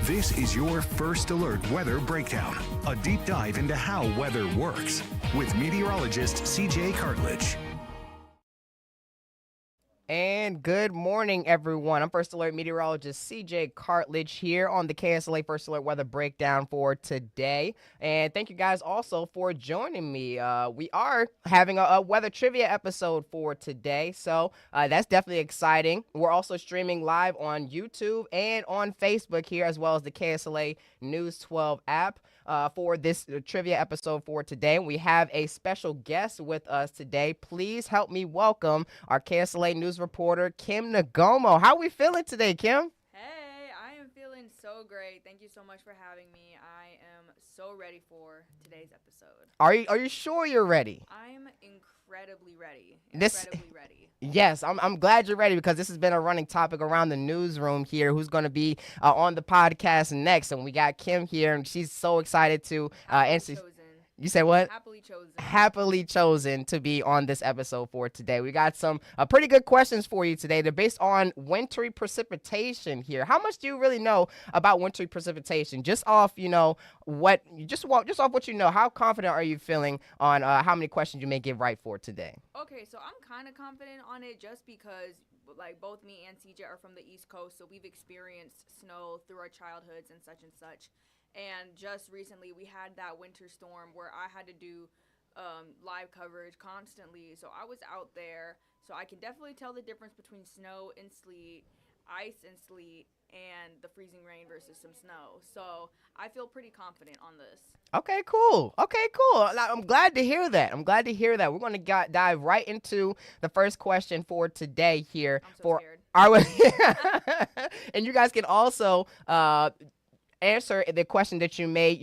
This is your First Alert Weather Breakdown, a deep dive into how weather works with meteorologist CJ Cartledge. And good morning, everyone. I'm First Alert meteorologist CJ Cartledge here on the KSLA First Alert Weather Breakdown for today. And thank you guys also for joining me. We are having a weather trivia episode for today, so that's definitely exciting. We're also streaming live on YouTube and on Facebook here, as well as the KSLA News 12 app. For this trivia episode for today. We have a special guest with us today. Please help me welcome our KSLA news reporter, Kim Nagomo. How are we feeling today, Kim? Hey, I am feeling so great. Thank you so much for having me. I am so ready for today's episode. Are you sure you're ready? I'm incredibly ready. Ready. Yes, I'm glad you're ready because this has been a running topic around the newsroom here. Who's going to be on the podcast next? And we got Kim here, and she's so excited to answer. Chosen. You said what? Happily chosen. Happily chosen to be on this episode for today. We got some pretty good questions for you today. They're based on wintry precipitation here. How much do you really know about wintry precipitation? Just off, what off what you know. How confident are you feeling on how many questions you may get right for today? Okay, so I'm kind of confident on it just because both me and CJ are from the East Coast, so we've experienced snow through our childhoods and such and such. And just recently, we had that winter storm where I had to do live coverage constantly. So I was out there. So I can definitely tell the difference between snow and sleet, ice and sleet, and the freezing rain versus some snow. So I feel pretty confident on this. Okay, cool. I'm glad to hear that. We're going to dive right into the first question for today here. I'm so scared. And you guys can also answer the question that you may,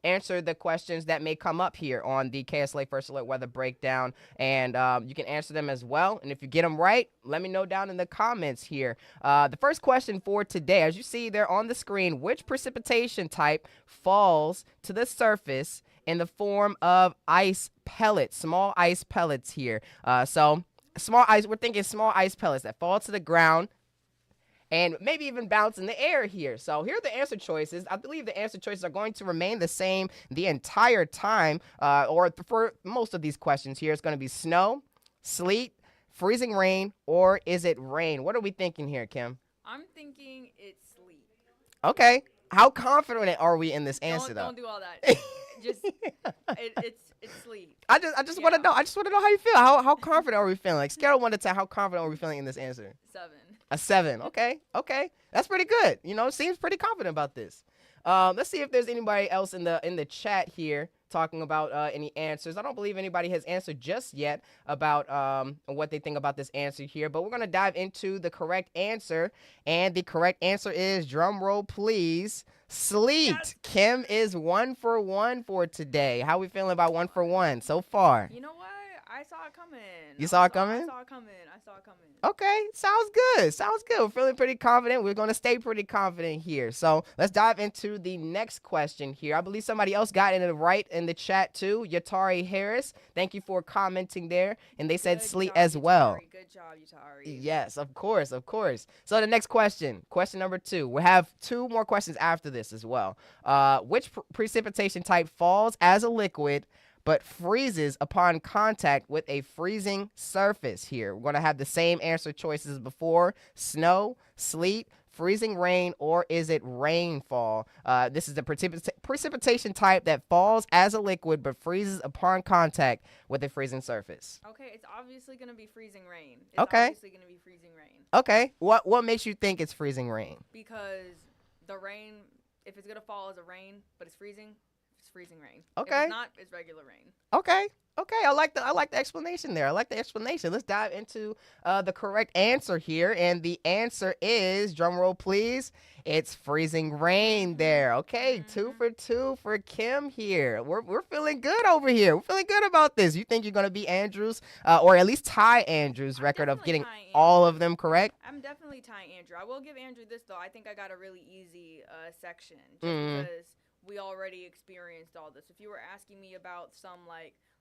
answer the questions that may come up here on the KSLA First Alert Weather Breakdown, and you can answer them as well. And if you get them right, let me know down in the comments here. The first question for today, as you see there on the screen, which precipitation type falls to the surface in the form of ice pellets, small ice pellets here? So small ice, we're thinking small ice pellets that fall to the ground and maybe even bounce in the air here. So here are the answer choices. I believe the answer choices are going to remain the same the entire time, or for most of these questions here. It's going to be snow, sleet, freezing rain, or is it rain? What are we thinking here, Kim? I'm thinking it's sleet. Okay. How confident are we in this answer, though? Don't do all that. Just it's sleet. I just want to know. I just want to know how you feel. How confident are we feeling? Like, scale of 1 to 10, how confident are we feeling in this answer? 7. A 7. Okay. That's pretty good. Seems pretty confident about this. Let's see if there's anybody else in the chat here talking about any answers. I don't believe anybody has answered just yet about what they think about this answer here, but we're going to dive into the correct answer, and the correct answer is, drum roll please, sleet. Yes. Kim is 1 for 1 for today. How are we feeling about 1 for 1 so far? You know what? I saw it coming. You saw it coming? I saw it coming. Okay, sounds good. We're feeling pretty confident. We're going to stay pretty confident here. So let's dive into the next question here. I believe somebody else got it right in the chat too. Yatari Harris, thank you for commenting there. And they said sleet as well. Good job, Yatari. Yes, of course. So the next question number 2. We have 2 more questions after this as well. Which precipitation type falls as a liquid but freezes upon contact with a freezing surface here? We're going to have the same answer choices before: snow, sleet, freezing rain, or is it rainfall? This is the precipitation type that falls as a liquid but freezes upon contact with a freezing surface. Okay, it's obviously going to be freezing rain. Okay, what makes you think it's freezing rain? Because the rain, if it's going to fall as a rain, but it's freezing, it's freezing rain. Okay. If it's not, it's regular rain. Okay. I like the explanation there. Let's dive into the correct answer here, and the answer is, drum roll please, it's freezing rain there. Okay, 2 for 2 for Kim here. We're feeling good over here. We're feeling good about this. You think you're gonna beat Andrew's, or at least tie Andrew's record of getting all of them correct? I'm definitely tying Andrew. I will give Andrew this though. I think I got a really easy section just because we already experienced all this. If you were asking me about some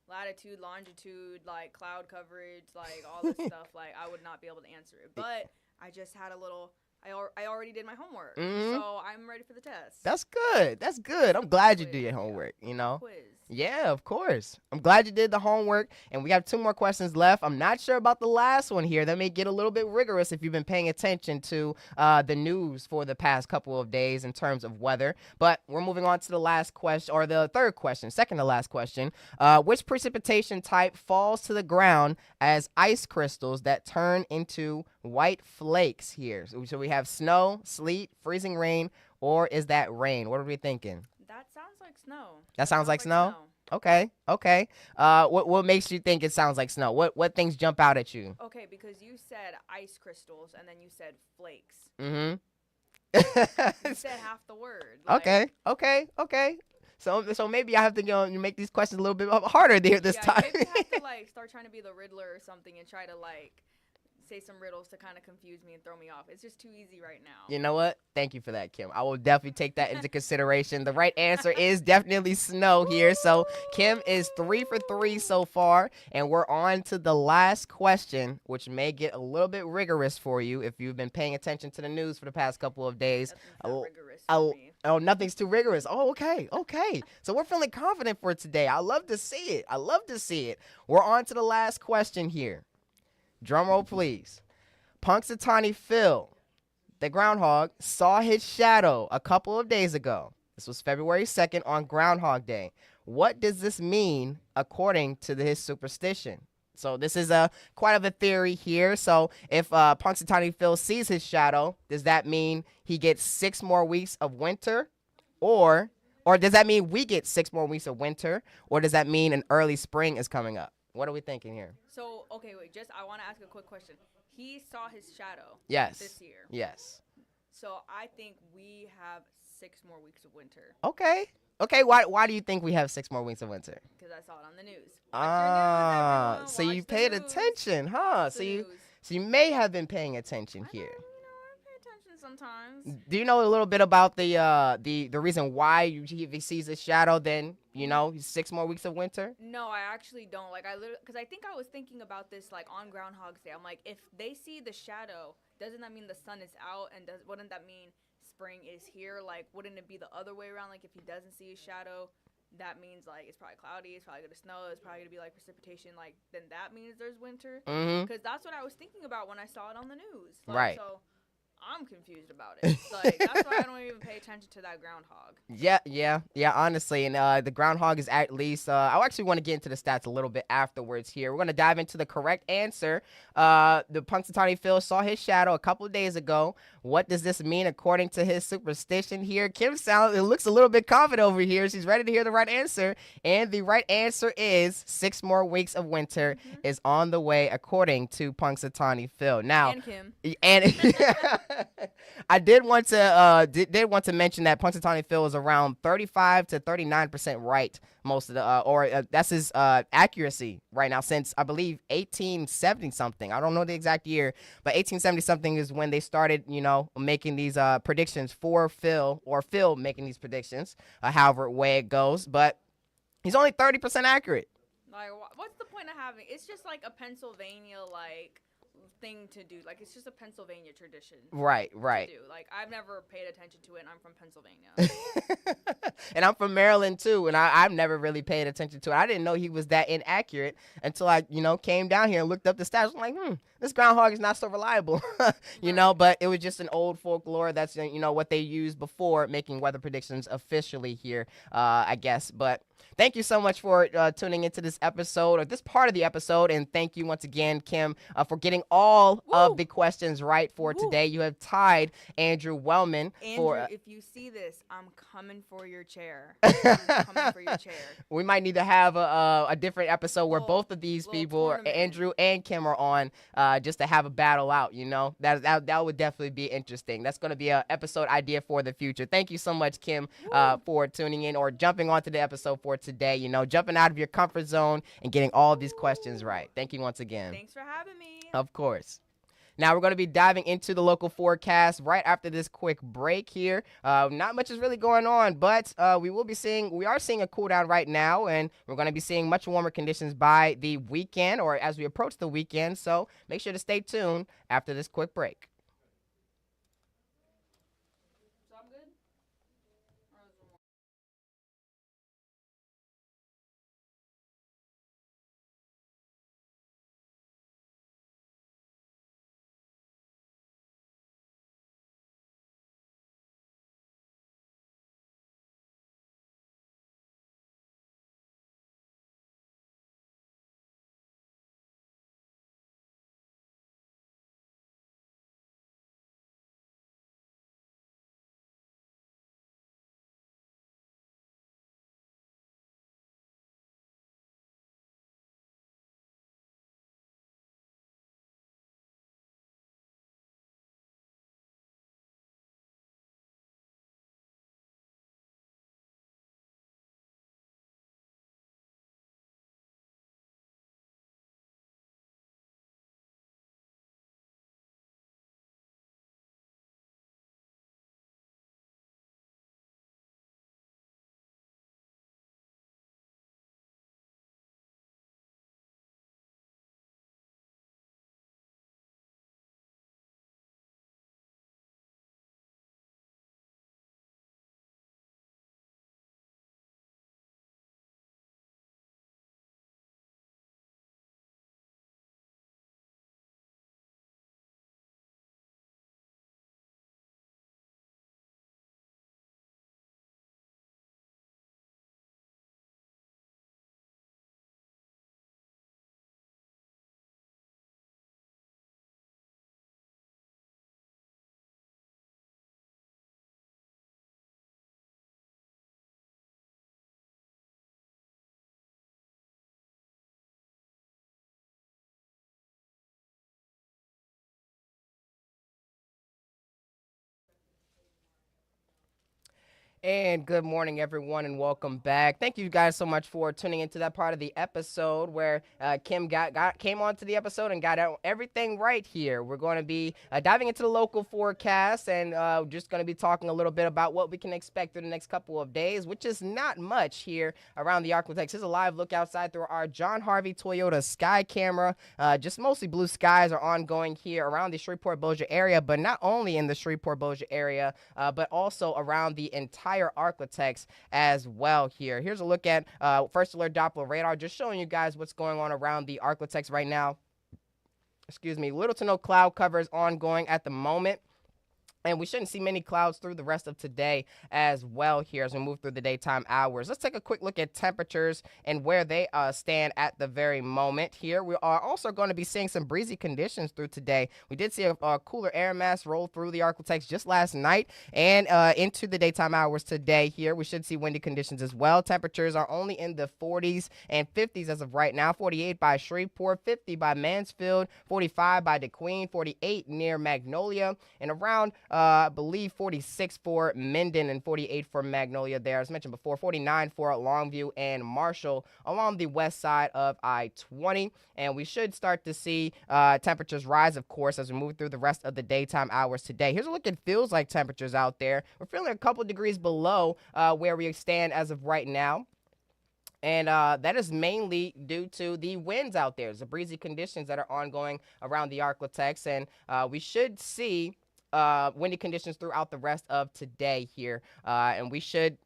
latitude, longitude, cloud coverage, all this stuff, I would not be able to answer it. But I just had a little I already did my homework, Mhm. so I'm ready for the test. That's good. That's good. I'm glad you Quiz, did your yeah. homework, you know? Quiz. Yeah, of course. I'm glad you did the homework, and we have 2 more questions left. I'm not sure about the last one here. That may get a little bit rigorous if you've been paying attention to the news for the past couple of days in terms of weather. But we're moving on to the last question, or the third question, second to last question. Which precipitation type falls to the ground as ice crystals that turn into white flakes here? So we have snow, sleet, freezing rain, or is that rain? What are we thinking? That sounds like snow. That sounds like snow? Okay, okay. What makes you think it sounds like snow? What things jump out at you? Okay, because you said ice crystals and then you said flakes. Mm-hmm. You said half the word. Like, Okay. So maybe I have to make these questions a little bit harder there this time. Maybe you have to like start trying to be the Riddler or something and try to like say some riddles to kind of confuse me and throw me off. It's just too easy right now. You know what? Thank you for that, Kim. I will definitely take that into consideration. The right answer is definitely snow here. So Kim is 3 for 3 so far, and we're on to the last question, which may get a little bit rigorous for you if you've been paying attention to the news for the past couple of days. Nothing's that rigorous for me. Oh, nothing's too rigorous. Oh, okay. So we're feeling confident for today. I love to see it. We're on to the last question here. Drum roll, please. Punxsutawney Phil, the groundhog, saw his shadow a couple of days ago. This was February 2nd on Groundhog Day. What does this mean according to his superstition? So this is quite of a theory here. So if Punxsutawney Phil sees his shadow, does that mean he gets 6 more weeks of winter? Or does that mean we get 6 more weeks of winter? Or does that mean an early spring is coming up? What are we thinking here? So, okay, wait, I want to ask a quick question. He saw his shadow this year. Yes. So I think we have 6 more weeks of winter. Okay. Why do you think we have 6 more weeks of winter? Because I saw it on the news. So you paid attention, huh? So you may have been paying attention here. I pay attention sometimes. Do you know a little bit about the reason why if he sees a shadow, then 6 more weeks of winter? No, I actually don't. Like because I think I was thinking about this like on Groundhog's Day. I'm like, if they see the shadow, doesn't that mean the sun is out? And wouldn't that mean spring is here? Like, wouldn't it be the other way around? Like, if he doesn't see his shadow, that means like it's probably cloudy. It's probably gonna snow. It's probably gonna be like precipitation. Like, then that means there's winter. Because that's what I was thinking about when I saw it on the news. Like, right. So I'm confused about it. Like, that's why I don't even pay attention to that groundhog. Yeah, honestly. And the groundhog is at least, I actually want to get into the stats a little bit afterwards here. We're going to dive into the correct answer. The Punxsutawney Phil saw his shadow a couple of days ago. What does this mean according to his superstition here? Kim looks a little bit confident over here. She's ready to hear the right answer. And the right answer is 6 more weeks of winter is on the way according to Punxsutawney Phil. Now, And Kim. And I did want to mention that Punxsutawney Phil is around 35 to 39% right most of the that's his accuracy right now since I believe 1870 something. I don't know the exact year, but 1870 something is when they started making these predictions for Phil, or Phil making these predictions, however way it goes. But he's only 30% accurate. Like, what's the point of having? It's just like a Pennsylvania thing to do. Like, it's just a Pennsylvania tradition. Right. To do. Like, I've never paid attention to it, and I'm from Pennsylvania. And I'm from Maryland too, and I've never really paid attention to it. I didn't know he was that inaccurate until I came down here and looked up the stats. I'm like, this groundhog is not so reliable, But it was just an old folklore. That's what they used before making weather predictions officially here, I guess. But thank you so much for tuning into this episode, or this part of the episode, and thank you once again, Kim, for getting all of the questions right for today. You have tied Andrew Wellman for. If you see this, I'm coming for your chair. I'm coming for your chair. We might need to have a different episode where both of these people, tournament. Andrew and Kim, are on, just to have a battle out. That would definitely be interesting. That's going to be an episode idea for the future. Thank you so much, Kim, for tuning in or jumping onto the episode for today. Jumping out of your comfort zone and getting all of these questions right. Thank you once again. Thanks for having me. Of course. Now we're going to be diving into the local forecast right after this quick break here. Not much is really going on, but we are seeing a cool down right now, and we're going to be seeing much warmer conditions by the weekend, or as we approach the weekend. So make sure to stay tuned after this quick break. And good morning, everyone, and welcome back. Thank you guys so much for tuning into that part of the episode where Kim came onto the episode and got out everything right here. We're going to be diving into the local forecast and just going to be talking a little bit about what we can expect through the next couple of days, which is not much here around the Arklatex. Here's a live look outside through our John Harvey Toyota Sky Camera. Just mostly blue skies are ongoing here around the Shreveport-Bossier area, but not only in the Shreveport-Bossier area, but also around the entire Arklatex as well here. Here's a look at First Alert Doppler radar, just showing you guys what's going on around the Arklatex right now. Excuse me, little to no cloud cover is ongoing at the moment. And we shouldn't see many clouds through the rest of today as well here as we move through the daytime hours. Let's take a quick look at temperatures and where they stand at the very moment here. We are also going to be seeing some breezy conditions through today. We did see a cooler air mass roll through the Arklatex just last night and into the daytime hours today here. We should see windy conditions as well. Temperatures are only in the 40s and 50s as of right now. 48 by Shreveport, 50 by Mansfield, 45 by DeQueen, 48 near Magnolia, and around I believe 46 for Minden and 48 for Magnolia there. As mentioned before, 49 for Longview and Marshall along the west side of I-20. And we should start to see temperatures rise, of course, as we move through the rest of the daytime hours today. Here's a look at feels like temperatures out there. We're feeling a couple degrees below where we stand as of right now. And that is mainly due to the winds out there, the breezy conditions that are ongoing around the Arklatex. And we should see windy conditions throughout the rest of today here. And we should,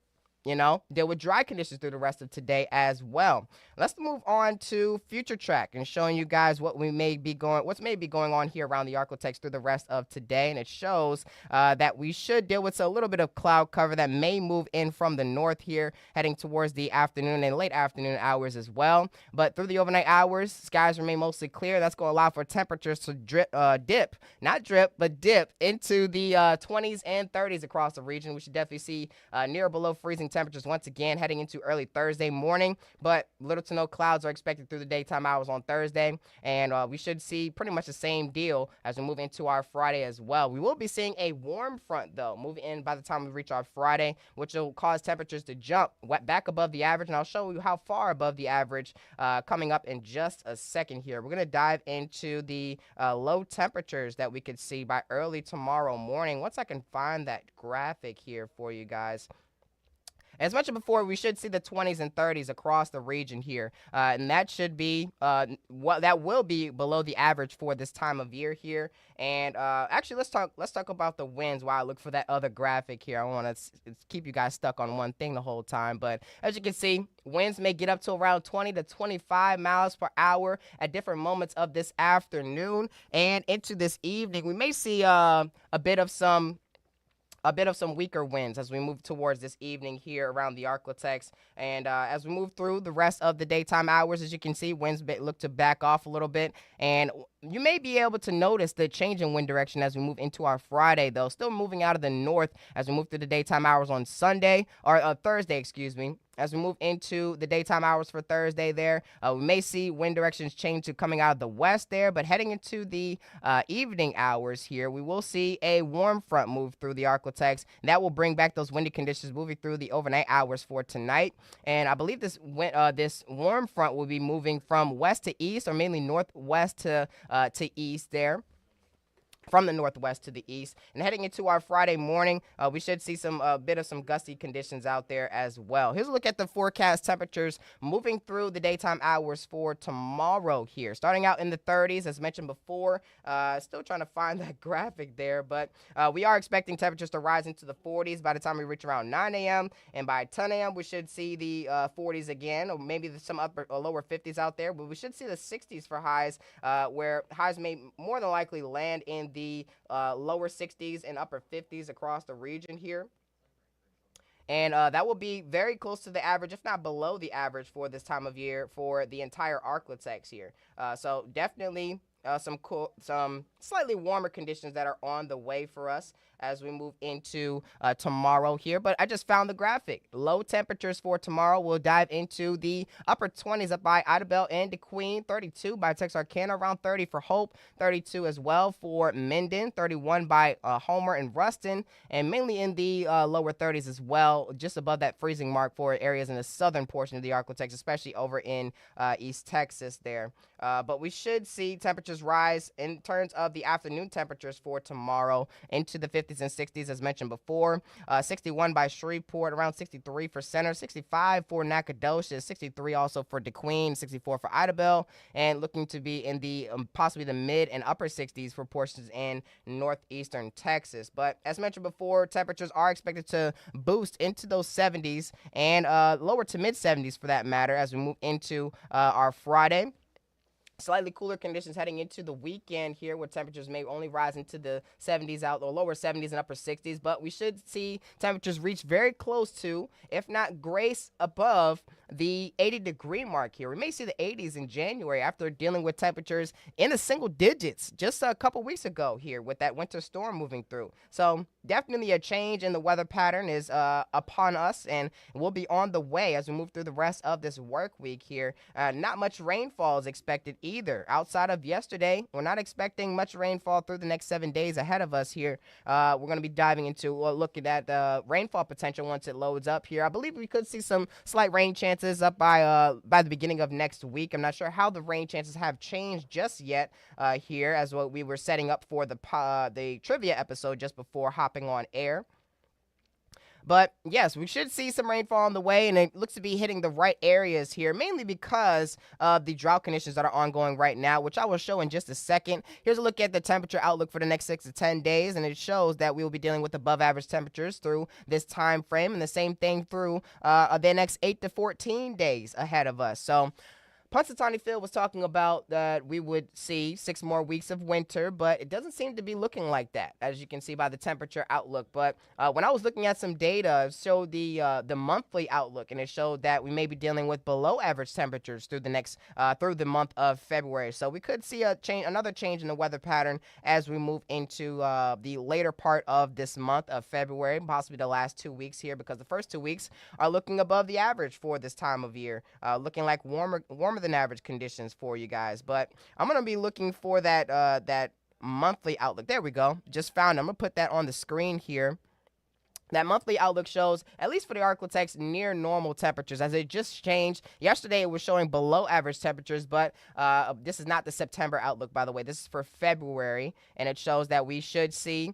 deal with dry conditions through the rest of today as well. Let's move on to Future Track and showing you guys what's may be going on here around the Arklatex through the rest of today. And it shows that we should deal with a little bit of cloud cover that may move in from the north here, heading towards the afternoon and late afternoon hours as well. But through the overnight hours, skies remain mostly clear. That's going to allow for temperatures to dip into the 20s and 30s across the region. We should definitely see near or below freezing temperatures once again heading into early Thursday morning, but little to no clouds are expected through the daytime hours on Thursday, and we should see pretty much the same deal as we move into our Friday as well. We will be seeing a warm front, though, moving in by the time we reach our Friday, which will cause temperatures to jump back above the average, and I'll show you how far above the average coming up in just a second here. We're going to dive into the low temperatures that we could see by early tomorrow morning. Once I can find that graphic here for you guys. As mentioned before, we should see the 20s and 30s across the region here, and that should be that will be below the average for this time of year here. And actually, let's talk about the winds while I look for that other graphic here. I want to keep you guys stuck on one thing the whole time, but as you can see, winds may get up to around 20 to 25 miles per hour at different moments of this afternoon and into this evening. We may see a bit of some weaker winds as we move towards this evening here around the Arklatex. And as we move through the rest of the daytime hours, as you can see, winds look to back off a little bit. And you may be able to notice the change in wind direction as we move into our Friday, though. Still moving out of the north as we move through the daytime hours on Thursday, excuse me. As we move into the daytime hours for Thursday there, we may see wind directions change to coming out of the west there, but heading into the evening hours here, we will see a warm front move through the Arklatex. That will bring back those windy conditions moving through the overnight hours for tonight. And I believe this warm front will be moving from west to east, or mainly northwest to east there. From the northwest to the east, and heading into our Friday morning, we should see some bit of some gusty conditions out there as well. Here's a look at the forecast temperatures moving through the daytime hours for tomorrow here. Starting out in the 30s, as mentioned before. Still trying to find that graphic there, but we are expecting temperatures to rise into the 40s by the time we reach around 9 a.m. And by 10 a.m., we should see the 40s again, or maybe some upper or lower 50s out there, but we should see the 60s for highs, where highs may more than likely land in the lower 60s and upper 50s across the region here. And that will be very close to the average, if not below the average for this time of year for the entire Arklatex here. So definitely some slightly warmer conditions that are on the way for us as we move into tomorrow here. But I just found the graphic. Low temperatures for tomorrow. We'll dive into the upper 20s up by Idabel and DeQueen, 32 by Texarkana, around 30 for Hope, 32 as well for Minden, 31 by Homer and Ruston, and mainly in the lower 30s as well, just above that freezing mark for areas in the southern portion of the Arklatex, especially over in East Texas there. But we should see temperatures rise in terms of the afternoon temperatures for tomorrow into the 50s and 60s, as mentioned before. 61 by Shreveport, around 63 for Center, 65 for Nacogdoches, 63 also for DeQueen, 64 for Idabel, and looking to be in the possibly the mid and upper 60s for portions in northeastern Texas. But as mentioned before, temperatures are expected to boost into those 70s and lower to mid 70s for that matter as we move into our Friday. Slightly cooler conditions heading into the weekend here, where temperatures may only rise into the 70s or lower 70s and upper 60s, but we should see temperatures reach very close to, if not grace above, the 80-degree mark here. We may see the 80s in January after dealing with temperatures in the single digits just a couple weeks ago here with that winter storm moving through. So definitely a change in the weather pattern is upon us, and will be on the way as we move through the rest of this work week here. Not much rainfall is expected either. Outside of yesterday, we're not expecting much rainfall through the next 7 days ahead of us here. We're going to be diving into looking at the rainfall potential once it loads up here. I believe we could see some slight rain chances up by the beginning of next week. I'm not sure how the rain chances have changed just yet here, as what we were setting up for the trivia episode just before hopping on air. But yes, we should see some rainfall on the way, and it looks to be hitting the right areas here, mainly because of the drought conditions that are ongoing right now, which I will show in just a second. Here's a look at the temperature outlook for the next 6 to 10 days, and it shows that we will be dealing with above average temperatures through this time frame, and the same thing through the next 8 to 14 days ahead of us. So Punxsutawney Phil was talking about that we would see 6 more weeks of winter, but it doesn't seem to be looking like that, as you can see by the temperature outlook. But when I was looking at some data, it showed the monthly outlook, and it showed that we may be dealing with below average temperatures through the next through the month of February. So we could see another change in the weather pattern as we move into the later part of this month of February, possibly the last 2 weeks here, because the first 2 weeks are looking above the average for this time of year, looking like warmer than average conditions for you guys. But I'm going to be looking for that monthly outlook. There we go. Just found it. I'm going to put that on the screen here. That monthly outlook shows, at least for the Arklatex, near normal temperatures, as it just changed. Yesterday, it was showing below average temperatures, but this is not the September outlook, by the way. This is for February, and it shows that we should see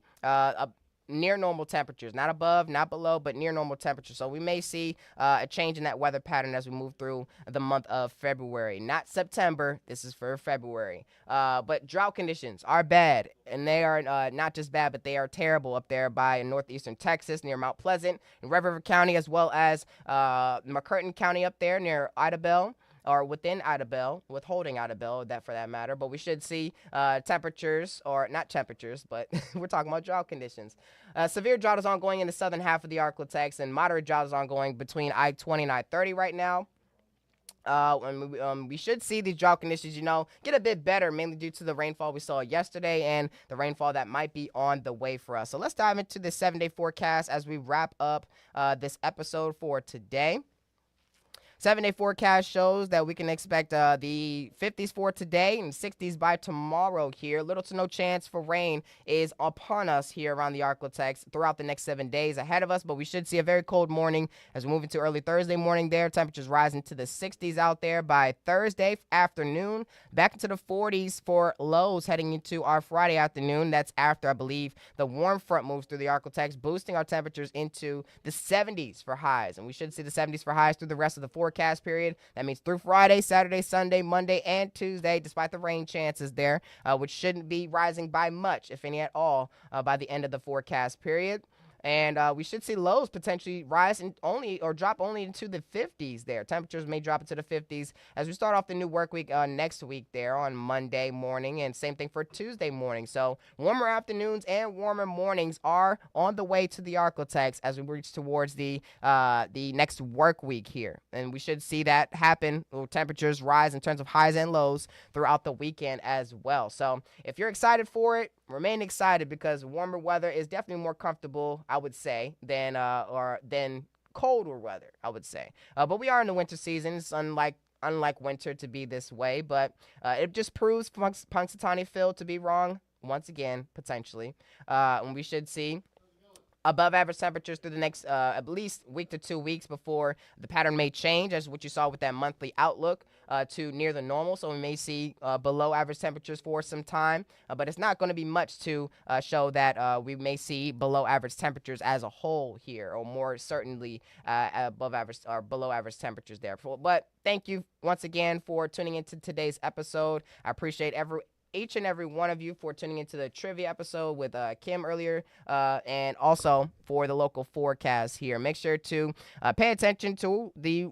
near normal temperatures, not above, not below, but near normal temperatures. So we may see a change in that weather pattern as we move through the month of February. Not September. This is for February. But drought conditions are bad, and they are not just bad, but they are terrible up there by northeastern Texas near Mount Pleasant and Red River County, as well as McCurtain County up there near Idabel, or within Idabel, withholding Idabel, that for that matter. But we should see temperatures, or not temperatures, but we're talking about drought conditions. Severe drought is ongoing in the southern half of the Arklatex, and moderate drought is ongoing between I-20 and I-30 right now. We should see these drought conditions, get a bit better, mainly due to the rainfall we saw yesterday and the rainfall that might be on the way for us. So let's dive into this 7-day forecast as we wrap up this episode for today. 7-day forecast shows that we can expect the 50s for today and 60s by tomorrow here. Little to no chance for rain is upon us here around the Arklatex throughout the next 7 days ahead of us, but we should see a very cold morning as we move into early Thursday morning there. Temperatures rising to the 60s out there by Thursday afternoon, back into the 40s for lows heading into our Friday afternoon. That's after, I believe, the warm front moves through the Arklatex, boosting our temperatures into the 70s for highs, and we should see the 70s for highs through the rest of the forecast period. That means through Friday, Saturday, Sunday, Monday, and Tuesday, despite the rain chances there, which shouldn't be rising by much, if any at all, by the end of the forecast period. and we should see lows potentially rise or drop only into the 50s there. Temperatures may drop into the 50s as we start off the new work week next week there on Monday morning, and same thing for Tuesday morning. So warmer afternoons and warmer mornings are on the way to the Architects as we reach towards the next work week here, and we should see that happen. Temperatures rise in terms of highs and lows throughout the weekend as well. So if you're excited for it, remain excited because warmer weather is definitely more comfortable, I would say, than colder weather, I would say. But we are in the winter season. It's unlike winter to be this way, but it just proves Punxsutawney Phil to be wrong once again, potentially. And we should see above average temperatures through the next at least week to 2 weeks before the pattern may change, as what you saw with that monthly outlook, to near the normal. So we may see below average temperatures for some time, but it's not going to be much to show that we may see below average temperatures as a whole here, or more certainly above average or below average temperatures there. But thank you once again for tuning into today's episode. I appreciate each and every one of you for tuning into the trivia episode with Kim earlier, and also for the local forecast here. Make sure to pay attention to the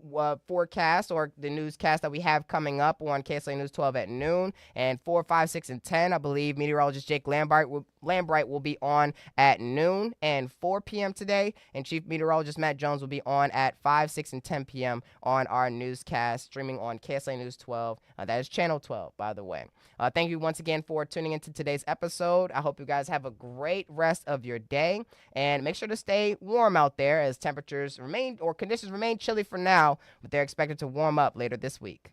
forecast or the newscast that we have coming up on KSLA News 12 at noon, and 4, 5, 6, and 10. I believe meteorologist Jake Lambright will be on at noon and 4 p.m. today, and Chief Meteorologist Matt Jones will be on at 5, 6, and 10 p.m. on our newscast, streaming on KSLA News 12. That is Channel 12, by the way. Thank you once again for tuning into today's episode. I hope you guys have a great rest of your day, and make sure to stay warm out there as conditions remain chilly for now, but they're expected to warm up later this week.